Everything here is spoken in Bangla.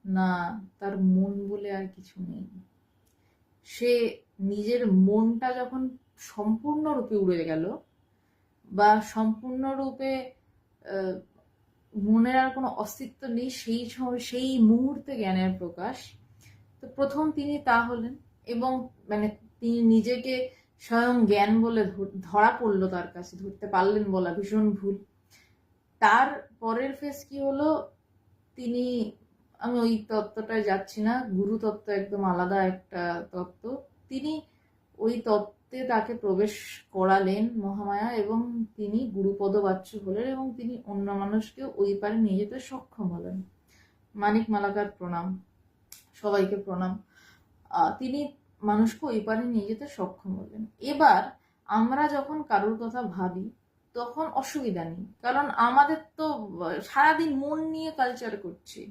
না, তার মন বলে আর কিছু নেই। সে নিজের মনটা যখন সম্পূর্ণরূপে উড়ে গেল, বা সম্পূর্ণরূপে আহ, মনের আর কোনো অস্তিত্ব নেই, সেই সময় সেই মুহূর্তে জ্ঞানের প্রকাশ। তো প্রথম তিনি তা হলেন, এবং মানে তিনি নিজেকে স্বয়ং জ্ঞান বলে ধরা পড়লো, তার কাছে ধরতে পারলেন বলা ভীষণ ভুল। তার পরের ফেজ কি হলো, তিনি, আমি ওই তত্ত্বটায় যাচ্ছি না, গুরু তত্ত্ব একদম আলাদা একটা তত্ত্ব। তিনি ওই তত্ত্বে তাকে প্রবেশ করালেন মহামায়া, এবং তিনি গুরুপদ বাচ্য হলেন, এবং তিনি অন্য মানুষকে ওই পারে নিয়ে যেতে সক্ষম হলেন। মানিক মালাকার প্রণাম, সবাইকে প্রণাম। তিনি মানুষকে ওই পারে নিয়ে যেতে সক্ষম হলেন। এবার আমরা যখন কারোর কথা ভাবি তখন অসুবিধা নেই, কারণ আমাদের তো সারাদিন মন নিয়ে কালচার করছি।